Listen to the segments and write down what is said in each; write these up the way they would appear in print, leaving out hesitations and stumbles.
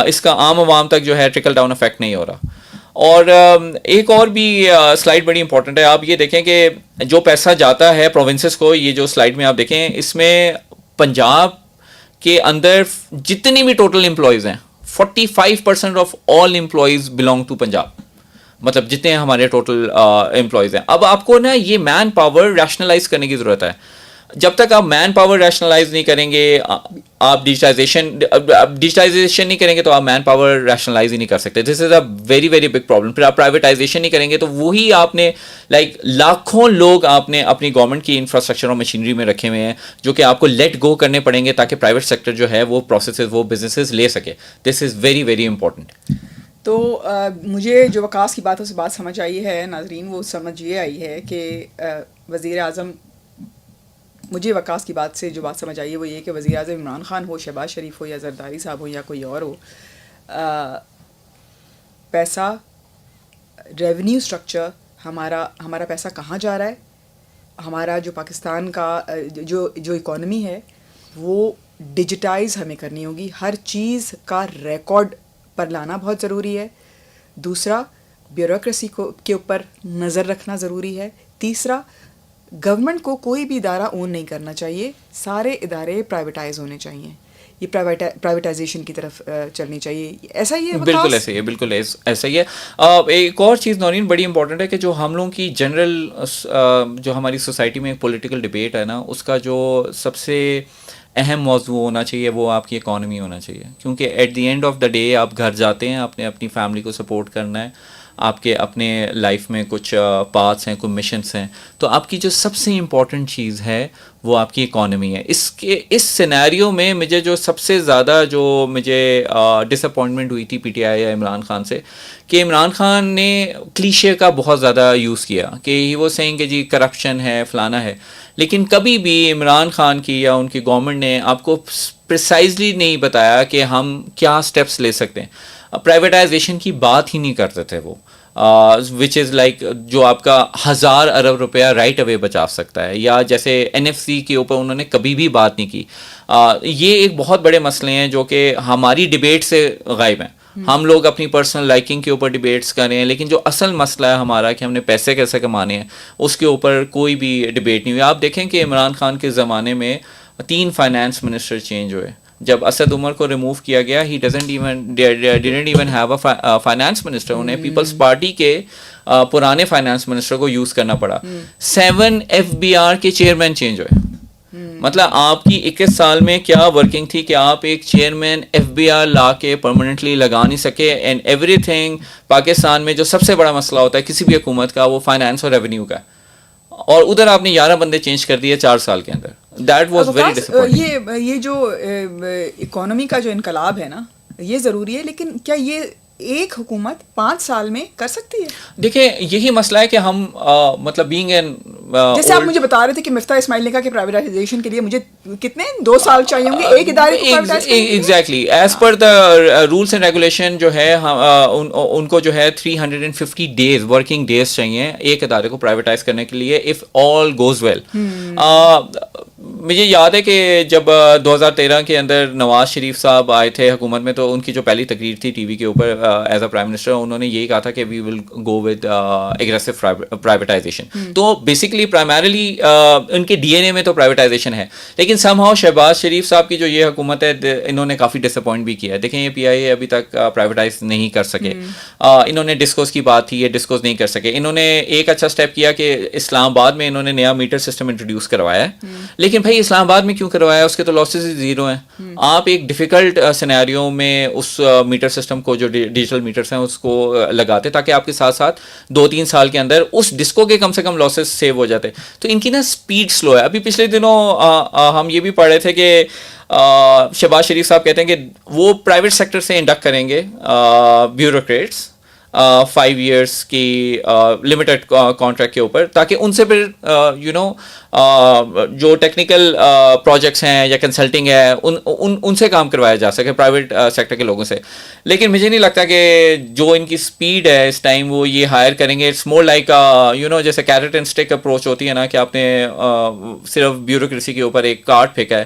اس کا عام عوام تک جو ہے ٹرکل ڈاؤن افیکٹ نہیں ہو رہا. اور ایک اور بھی سلائڈ بڑی امپورٹنٹ ہے. آپ یہ دیکھیں کہ جو پیسہ جاتا ہے پروونسز کو, یہ جو سلائڈ میں آپ دیکھیں, اس میں پنجاب کے اندر جتنی بھی ٹوٹل امپلائیز ہیں 45% of all employees belong to Punjab, مطلب جتنے ہمارے ٹوٹل امپلائیز ہیں. اب آپ کو نا یہ مین پاور ریشنلائز کرنے کی ضرورت ہے. جب تک آپ مین پاور ریشنلائز نہیں کریں گے, آپ ڈیجیٹائزیشن نہیں کریں گے تو آپ مین پاور ریشنلائز ہی نہیں کر سکتے. This is a very very big problem. پھر آپ پرائیویٹائزیشن نہیں کریں گے تو وہی آپ نے لاکھوں لوگ آپ نے اپنی گورنمنٹ کی انفراسٹرکچر اور مشینری میں رکھے ہوئے ہیں جو کہ آپ کو لیٹ گو کرنے پڑیں گے تاکہ پرائیویٹ سیکٹر جو ہے وہ پروسیسز, وہ بزنسز لے سکے. دس از ویری ویری امپورٹنٹ. تو مجھے جو وقاص کی باتوں سے بات سمجھ آئی ہے ناظرین, وہ سمجھ یہ آئی ہے کہ وزیر اعظم, مجھے وقاص کی بات سے جو بات سمجھ آئی ہے وہ یہ کہ وزیر اعظم عمران خان ہو, شہباز شریف ہو یا زرداری صاحب ہو یا کوئی اور ہو, پیسہ, ریونیو اسٹرکچر, ہمارا پیسہ کہاں جا رہا ہے, ہمارا جو پاکستان کا جو اکانومی ہے وہ ڈیجیٹائز ہمیں کرنی ہوگی. ہر چیز کا ریکارڈ پر لانا بہت ضروری ہے. دوسرا, بیوروکریسی کے اوپر نظر رکھنا ضروری ہے. تیسرا, گورنمنٹ کو کوئی بھی ادارہ اون نہیں کرنا چاہیے, سارے ادارے پرائیویٹائز ہونے چاہیے. یہ پرائیویٹائزیشن کی طرف چلنی چاہیے. ایسا ہی ہے, بالکل ایسا ہی ہے, بالکل ایسا ہی ہے. ایک اور چیز نورین بڑی امپورٹنٹ ہے کہ جو ہم لوگوں کی جنرل جو ہماری سوسائٹی میں پولیٹیکل ڈبیٹ ہے نا, اس کا جو سب سے اہم موضوع ہونا چاہیے وہ آپ کی اکانومی ہونا چاہیے. کیونکہ at the end of the day آپ گھر جاتے ہیں, آپ نے اپنی فیملی کو سپورٹ کرنا ہے, آپ کے اپنے لائف میں کچھ پاتھس ہیں, کچھ مشنس ہیں, تو آپ کی جو سب سے امپورٹنٹ چیز ہے وہ آپ کی اکانومی ہے. اس سینیریو میں مجھے جو سب سے زیادہ جو مجھے ڈس اپوائنٹمنٹ ہوئی تھی پی ٹی آئی یا عمران خان سے, کہ عمران خان نے کلیشے کا بہت زیادہ یوز کیا کہ ہی وہ سینگ کہ جی کرپشن ہے, فلانا ہے, لیکن کبھی بھی عمران خان کی یا ان کی گورنمنٹ نے آپ کو پریسائزلی نہیں بتایا کہ ہم کیا اسٹیپس لے سکتے ہیں. پرائیویٹائزیشن کی بات ہی نہیں کرتے تھے وہ, وچ از لائک جو آپ کا 1000 ارب روپیہ رائٹ اوے بچا سکتا ہے. یا جیسے NFC کے اوپر انہوں نے کبھی بھی بات نہیں کی. یہ ایک بہت بڑے مسئلے ہیں جو کہ ہماری ڈبیٹ سے غائب ہیں. ہم لوگ اپنی پرسنل لائکنگ کے اوپر ڈبیٹس کر رہے ہیں, لیکن جو اصل مسئلہ ہے ہمارا کہ ہم نے پیسے کیسے کمانے ہیں, اس کے اوپر کوئی بھی ڈبیٹ نہیں ہوئی. آپ دیکھیں کہ عمران خان کے زمانے میں 3 فائنانس منسٹر چینج ہوئے. جب اسد عمر کو ریموو کیا گیا, he didn't even have a finance minister. انہیں پیپلز پارٹی کے پرانے فائنانس منسٹر کو یوز کرنا پڑا. 7 FBR کے چیئرمین چینج ہوئے. مطلب آپ کی 21 سال میں کیا ورکنگ تھی کہ آپ ایک چیئرمین FBR لا کے پرماننٹلی لگا نہیں سکے. اینڈ ایوری تھنگ پاکستان میں جو سب سے بڑا مسئلہ ہوتا ہے کسی بھی حکومت کا, وہ فائنانس اور ریونیو کا, اور ادھر آپ نے 11 بندے چینج کر دیے 4 سال کے اندر. That was very disappointing. یہ جو اکانومی کا جو انقلاب ہے نا, یہ ضروری ہے, لیکن کیا یہ ایک حکومت 5 سال میں کر سکتی ہے؟ دیکھیں یہی مسئلہ ہے کہ ہم مطلب بینگ این, جیسے آپ مجھے بتا رہے تھے کہ مفتاح اسماعیل نے کہا کہ پرائیویٹائزیشن کے لیے مجھے کتنے 2 سال چاہیے ہوں گے ایک ادارے کو پرائیویٹائز کرنے کے لیے. Exactly as per the rules and regulation جو ہے ان کو جو ہے 350 ڈیز ورکنگ ڈیز چاہیے ایک ادارے کو پرائیویٹائز کرنے کے لیے, اف آل گوز ویل. مجھے یاد ہے کہ جب 2013 کے اندر نواز شریف صاحب آئے تھے حکومت میں, تو ان کی جو پہلی تقریر تھی ٹی وی کے اوپر ایز اے پرائم منسٹر, انہوں نے یہی کہا تھا کہ وی ول گو ود ایگریسو پرائیویٹائزیشن. تو بیسکلی پرائمریلی ان کے DNA میں تو پرائیویٹائزیشن ہے, لیکن سم ہاؤ شہباز شریف صاحب کی جو یہ حکومت ہے انہوں نے کافی ڈس اپوائنٹ بھی کیا ہے. دیکھیں یہ PIA ابھی تک پرائیویٹائز نہیں کر سکے. انہوں نے ڈسکوز کی بات تھی, یہ ڈسکوز نہیں کر سکے. انہوں نے ایک اچھا اسٹیپ کیا کہ اسلام آباد میں انہوں نے نیا میٹر سسٹم انٹروڈیوس کروایا ہے, لیکن بھائی اسلام آباد میں کیوں کروایا, اس کے تو لاسز ہی زیرو ہیں. آپ ایک ڈیفیکلٹ سینیریو میں اس میٹر سسٹم کو جو ڈیجیٹل میٹرس ہیں اس کو لگاتے تاکہ آپ کے ساتھ ساتھ 2-3 سال کے اندر اس ڈسکو کے کم سے کم لاسز سیو ہو جاتے. تو ان کی نا اسپیڈ سلو ہے. ابھی پچھلے دنوں ہم یہ بھی پڑھ رہے تھے کہ شہباز شریف صاحب کہتے ہیں کہ وہ پرائیویٹ سیکٹر سے انڈکٹ کریں گے بیوروکریٹس 5 ایئرس کی لمیٹڈ کانٹریکٹ کے اوپر, تاکہ ان سے پھر جو ٹیکنیکل پروجیکٹس ہیں یا کنسلٹنگ ہے ان سے کام کروایا جا سکے پرائیویٹ سیکٹر کے لوگوں سے. لیکن مجھے نہیں لگتا کہ جو ان کی اسپیڈ ہے اس ٹائم وہ یہ ہائر کریں گے. اٹس مور لائک جیسے کیرٹ اینڈ اسٹک اپروچ ہوتی ہے نا, کہ آپ نے صرف بیوروکریسی کے اوپر ایک کارڈ پھینکا ہے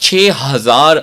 6,000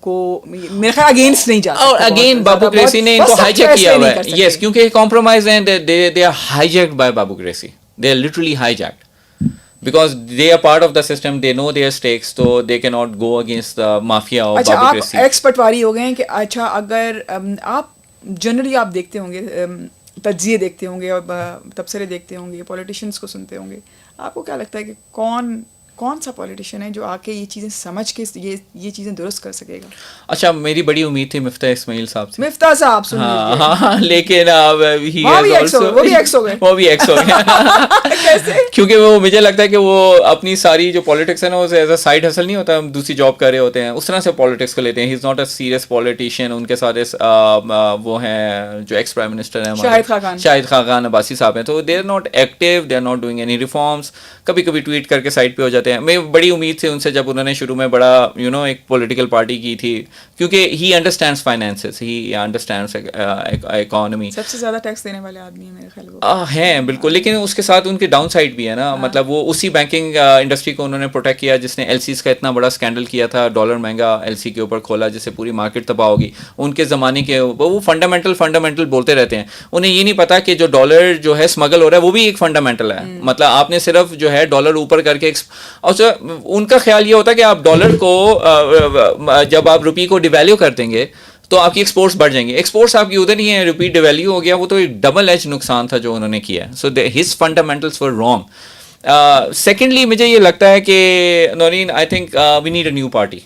کو میرے خیال اگینسٹ نہیں جا سکتے. اور اگین بابوکریسی نے ان کو ہائی جیک کیا ہوا ہے. یس, کیونکہ کمپرومائز ہیں, they are hijacked by babucracy, they are literally hijacked because they are part of the system, they know their stakes, so they cannot go against the mafia of اچھا babocracy. آپ x patwari ہو گئے ہیں کہ اچھا اگر آپ generally آپ دیکھتے ہوں گے, تجزیے دیکھتے ہوں گے اور تبصرے دیکھتے ہوں گے, پولیٹیشینس کو سنتے ہوں گے, آپ کو کیا لگتا ہے کہ کون سا پولیٹیشین ہے جو آ کے یہ چیزیں سمجھ کے یہ چیزیں درست کر سکے گا؟ اچھا, میری بڑی امید تھی مفتاح اسماعیل صاحب سے. مفتاح صاحب سن ہاں, لیکن وہ بھی ایکس ہو گئے کیونکہ وہ مجھے لگتا ہے کہ وہ اپنی ساری جو پالیٹکس ہے نا, وہ ایز اے سائڈ ہسل نہیں ہوتا, ہم دوسری جاب کر رہے ہوتے ہیں, اس طرح سے پالیٹکس کو لیتے ہیں. He is not a serious politician. ان کے ساتھ وہ ہیں جو ایکس پرائم منسٹر ہیں شاہد خاقان عباسی صاحب ہیں, تو they are not active, they are not doing any reforms. کبھی کبھی ٹویٹ کر کے سائڈ پہ ہو جاتے ہیں. میں بڑی امید تھی ان سے جب انہوں نے شروع میں بڑا ایک پولیٹیکل پارٹی کی تھی, کیونکہ he understands finances, he understands economy. سب سے زیادہ ٹیکس دینے والے آدمی ہیں میرے خیال میں. ہیں بالکل, لیکن اس کے ساتھ ان کی ڈاؤن سائڈ بھی ہے نا. مطلب وہ اسی بینکنگ انڈسٹری کو انہوں نے پروٹیکٹ کیا جس نے ایل سیز کا اتنا بڑا اسکینڈل کیا تھا, ڈالر مہنگا ایل سی کے اوپر کھولا جس سے پوری مارکیٹ تباہ ہوگی. ان کے زمانے کے وہ فنڈامنٹل بولتے رہتے ہیں, انہیں یہ نہیں پتا کہ جو ڈالر جو ہے اسمگل ہو رہا ہے وہ بھی ایک فنڈامنٹل ہے. مطلب آپ نے صرف جو ہے ڈالر اوپر کر کے, اور ان کا خیال یہ ہوتا ہے کہ آپ ڈالر کو جب آپ روپی کو ڈیویلیو کر دیں گے تو آپ کی ایکسپورٹس بڑھ جائیں گے. ایکسپورٹس آپ کی ادھر نہیں ہے, روپی ڈیویلیو ہو گیا, وہ تو ایک ڈبل ایج نقصان تھا جو انہوں نے کیا. So his fundamentals were wrong. Secondly مجھے یہ لگتا ہے کہ Noreen, I think we need a new party.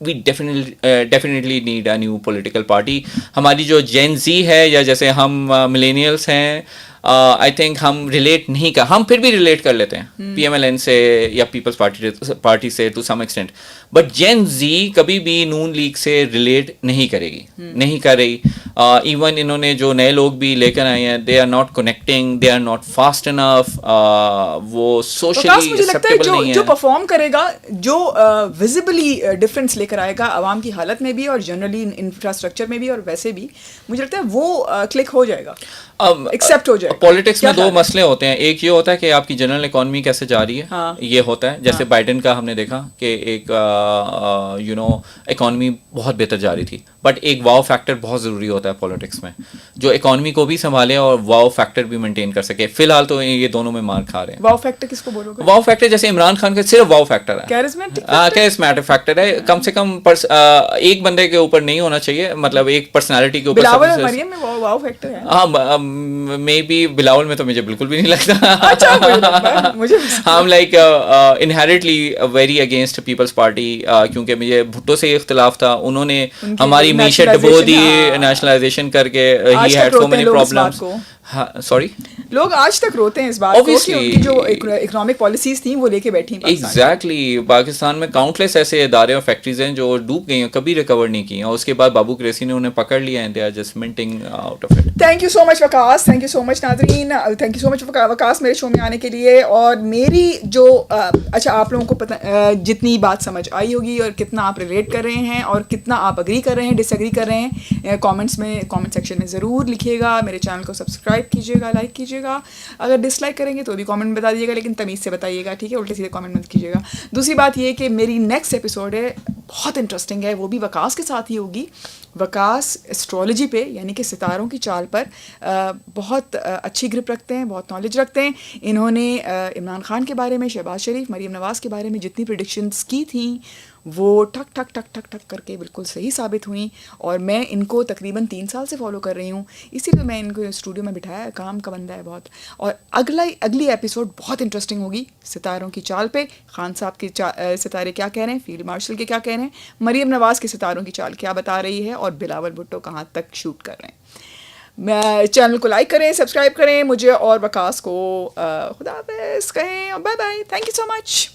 We definitely need a new political party. ہماری جو جین زی ہے یا جیسے ہم ملینیلس ہیں, آئی تھنک ہم ریلیٹ نہیں ہم پھر بھی ریلیٹ کر لیتے ہیں پی ایم ایل این سے یا پیپلز پارٹی سے to some extent, but Gen Z کبھی بھی نون لیگ سے ریلیٹ نہیں کرے گی, نہیں کر رہی. ایون انہوں نے جو نئے لوگ بھی لے کر آئے ہیں, they are not connecting, they are not fast enough, وہ سوشلی ایکسیپٹیبل نہیں ہے. جو پرفارم کرے گا, جو ویزیبلی ڈفرینس لے کر آئے گا عوام کی حالت میں بھی اور جنرلی انفراسٹرکچر میں بھی اور ویسے بھی, مجھے لگتا ہے وہ کلک ہو جائے گا, ایکسیپٹ ہو جائے. پالیٹکس میں دو مسئلے ہوتے ہیں. ایک یہ ہوتا ہے کہ آپ کی جنرل اکانومی کیسے جا رہی ہے, یہ ہوتا ہے. جیسے بائیڈن کا ہم نے دیکھا کہ ایک اکانومی بہت بہتر جا رہی تھی, بٹ ایک واو فیکٹر بہت ضروری ہوتا ہے پالیٹکس میں, جو اکانومی کو بھی سنبھالے اور واو فیکٹر بھی مینٹین کر سکے. فی الحال تو یہ دونوں میں مار کھا رہے ہیں. واو فیکٹر کس کو بولو گے؟ واو فیکٹر جیسے عمران خان کا صرف واو فیکٹر ہے, کیرزمیٹک فیکٹر ہے. کم سے کم ایک بندے کے اوپر نہیں ہونا چاہیے, مطلب ایک پرسنالٹی کے اوپر. بلاول مریم میں واو فیکٹر ہے. ہاں, مے بی بلاول میں تو مجھے بالکل بھی نہیں لگتا. ہم like inherently very against Peoples Party, کیونکہ مجھے بھٹو سے اختلاف تھا. انہوں نے ہماری معیشت ڈبو دی نیشنلائزیشن کر کے. He had so many problems. Sorry, لوگ آج تک روتے ہیں اس بات کو کہ ان کی جو اکنامک پالیسیز تھیں وہ لے کے بیٹھی ہیں. ایگزیکٹلی, پاکستان میں کاؤنٹلیس ایسے ادارے اور فیکٹریز ہیں جو ڈوب گئی ہیں, کبھی ریکور نہیں کی ہیں, اور اس کے بعد بابوکریسی نے انہیں پکڑ لیا ہے. They are just minting out of it. Thank you so much Waqas, thank you so much ناظرین, تھینک یو سو مچ وقاص میرے شو میں آنے کے لیے. اور میری جو اچھا آپ لوگوں کو پتہ جتنی بات سمجھ آئی ہوگی اور کتنا آپ ریلیٹ کر رہے ہیں اور کتنا آپ اگری کر رہے ہیں, ڈس ایگری کر رہے ہیں, کامنٹس میں کامنٹ سیکشن میں ضرور لکھیے گا. میرے چینل کو سبسکرائب کیجیے گا, لائک کیجیے گا. اگر ڈس لائک کریں گے تو بھی کامنٹ بتا دیجیے گا, لیکن تمیز سے بتائیے گا, ٹھیک ہے, الٹے سیدھے کامنٹ مت کیجیے گا. دوسری بات یہ کہ میری نیکسٹ ایپیسوڈ ہے, بہت انٹرسٹنگ ہے, وہ بھی وقاص کے ساتھ ہی ہوگی. وقاص ایسٹرولوجی پہ یعنی کہ ستاروں کی چال پر بہت اچھی گرپ رکھتے ہیں, بہت نالج رکھتے ہیں. انہوں نے عمران خان کے بارے میں, شہباز شریف, مریم نواز کے بارے میں جتنی پریڈکشنز کی تھیں وہ ٹھک ٹھک ٹھک ٹھک ٹھک کر کے بالکل صحیح ثابت ہوئیں. اور میں ان کو تقریباً 3 سال سے فالو کر رہی ہوں, اسی لیے میں ان کو اسٹوڈیو میں بٹھایا. کام کا بندہ ہے بہت. اور اگلی ایپیسوڈ بہت انٹرسٹنگ ہوگی ستاروں کی چال پہ. خان صاحب کے ستارے کیا کہہ رہے ہیں, فیلڈ مارشل کے کیا کہہ رہے ہیں, مریم نواز کے ستاروں کی چال کیا بتا رہی ہے, اور بلاول بھٹو کہاں تک شوٹ کر رہے ہیں. چینل کو لائک کریں, سبسکرائب کریں, مجھے اور وقاص کو خدا حافظ کہیں, اور bye bye. Thank you so much.